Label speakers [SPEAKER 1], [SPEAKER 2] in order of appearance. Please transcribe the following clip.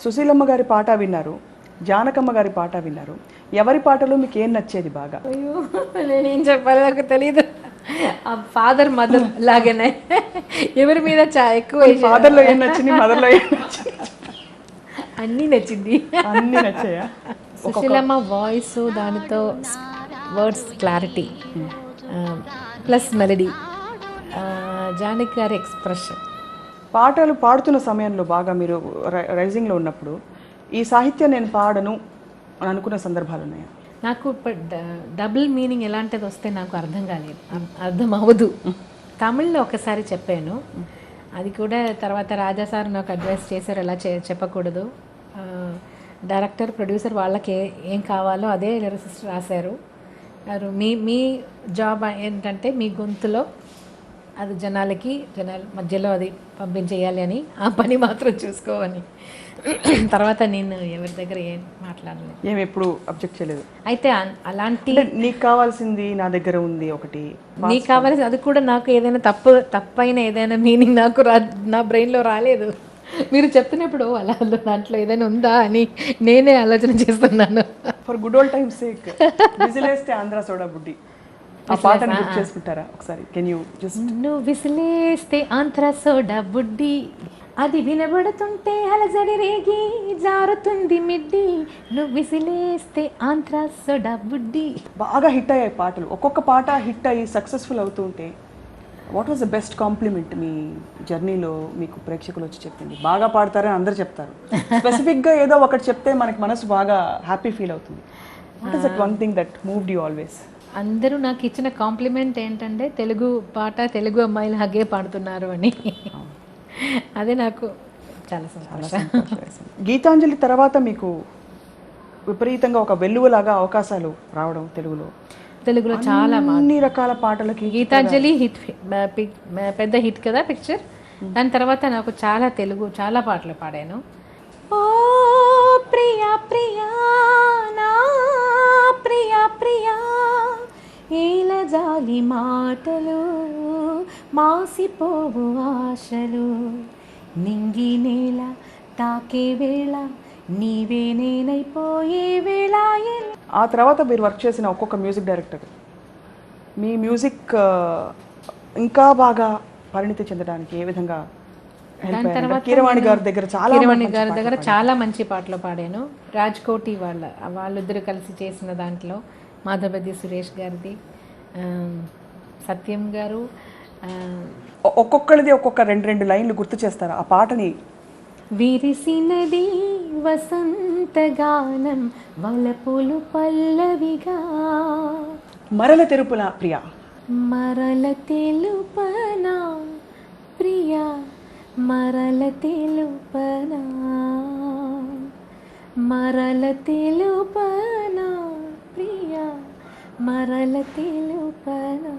[SPEAKER 1] సుశీలమ్మ గారి పాట విన్నారు, జానకమ్మ గారి పాట విన్నారు. ఎవరి పాటలో మీకు ఏం నచ్చేది బాగా?
[SPEAKER 2] అయ్యో నేనేం చెప్పాలో నాకు తెలియదు. ఆ ఫాదర్ మదర్ లాగానే ఎవరి మీద ఎక్కువ
[SPEAKER 1] ఫాదర్లో ఏం నచ్చింది, మదర్లో ఏం నచ్చింది?
[SPEAKER 2] అన్నీ నచ్చింది.
[SPEAKER 1] అన్నీ నచ్చాయా?
[SPEAKER 2] సుశీలమ్మ వాయిస్, దానితో words clarity plus melody, Janaki గారి ఎక్స్ప్రెషన్.
[SPEAKER 1] పాటలు పాడుతున్న సమయంలో బాగా మీరు రైజింగ్లో ఉన్నప్పుడు ఈ సాహిత్యం నేను పాడను అని అనుకున్న సందర్భాలు ఉన్నాయా?
[SPEAKER 2] నాకు ఇప్పుడు డబుల్ మీనింగ్ ఎలాంటిది వస్తే నాకు అర్థం కాలేదు, అర్థం అవ్వదు. తమిళ్లో ఒకసారి చెప్పాను, అది కూడా తర్వాత రాజా సార్ నాకు అడ్వైస్ చేశారు, అలా చెప్పకూడదు. డైరెక్టర్, ప్రొడ్యూసర్ వాళ్ళకి ఏం కావాలో అదే లిరిసిస్ట్ రాశారు. మీ మీ జాబ్ ఏంటంటే మీ గొంతులో అది జనాల మధ్యలో అది పంపించేయాలి అని, ఆ పని మాత్రం చూసుకోవని. తర్వాత నేను ఎవరి దగ్గర ఏం మాట్లాడలేదు,
[SPEAKER 1] ఏమి ఎప్పుడు అబ్జెక్ట్ చేయలేదు.
[SPEAKER 2] అయితే అలాంటి
[SPEAKER 1] నీకు కావాల్సింది నా దగ్గర ఉంది ఒకటి,
[SPEAKER 2] నీకు కావాల్సింది అది కూడా నాకు ఏదైనా తప్పైన ఏదైనా మీనింగ్ నాకు నా బ్రెయిన్లో రాలేదు. మీరు చెప్తున్నప్పుడు అలా దాంట్లో ఏదైనా ఉందా అని నేనే ఆలోచన చేస్తున్నాను.
[SPEAKER 1] For good old times sake విజిలేస్తే ఆంధ్ర సోడా బుడ్డి ఆ పాటను గుర్తు చేసుకుంటారా ఒకసారి? Can you just?
[SPEAKER 2] నువ్వు విసిలేస్తే ఆంధ్ర సోడా బుడ్డి, అది వినబడుతుంటే అలజడి రేగి జారుతుంది మిడ్డి, నువ్వు విసిలేస్తే ఆంధ్ర సోడా బుడ్డి.
[SPEAKER 1] బాగా హిట్ అయ్యాయి పాటలు, ఒక్కొక్క పాట హిట్ అయ్యి సక్సెస్ఫుల్ అవుతుంటే what was the best compliment మీ జర్నీలో మీకు ప్రేక్షకులు వచ్చి చెప్పింది? బాగా పాడతారని అందరూ చెప్తారు, స్పెసిఫిక్గా ఏదో ఒకటి చెప్తే మనకి మనసు బాగా హ్యాపీ ఫీల్ అవుతుంది. What is that one thing that moved you always?
[SPEAKER 2] అందరూ నాకు ఇచ్చిన కాంప్లిమెంట్ ఏంటంటే తెలుగు పాట తెలుగు అమ్మాయిలు హగే పాడుతున్నారు అని. అదే నాకు చాలా సంతోషం.
[SPEAKER 1] గీతాంజలి తర్వాత మీకు విపరీతంగా ఒక వెల్లువలాగా అవకాశాలు రావడం తెలుగులో చాలా అన్ని రకాల పాటలకి.
[SPEAKER 2] గీతాంజలి హిట్, పెద్ద హిట్ కదా పిక్చర్. దాని తర్వాత నాకు చాలా పాటలు పాడాను. ఓ ప్రియా ప్రియా నా ప్రియా ప్రియా, ఏల జాలి మాటలు మాసిపోవు ఆశలు, నింగి నేల తాకే వేళ నీవే నేనైపోయే వేళ.
[SPEAKER 1] ఆ తర్వాత మీరు వర్క్ చేసిన ఒక్కొక్క మ్యూజిక్ డైరెక్టర్ మీ మ్యూజిక్ ఇంకా బాగా పరిణితి చెందడానికి ఏ విధంగా?
[SPEAKER 2] దాని తర్వాత
[SPEAKER 1] కీరవాణి గారి దగ్గర
[SPEAKER 2] చాలా మంచి పాటలు పాడాను. రాజ్కోటి వాళ్ళిద్దరు కలిసి చేసిన దాంట్లో మాధవది సురేష్ గారిది, సత్యం గారు,
[SPEAKER 1] ఒక్కొక్కరిది ఒక్కొక్క రెండు లైన్లు గుర్తు చేస్తారా ఆ పాటని?
[SPEAKER 2] విరిసినది వసంతగానం వలపులు పల్లవిగా,
[SPEAKER 1] మరల తెరుపుల ప్రియా,
[SPEAKER 2] మరల తెలుపనా ప్రియా, మరల తెలుపనా, మరల తెలుపనా ప్రియా, మరల తెలుపనా.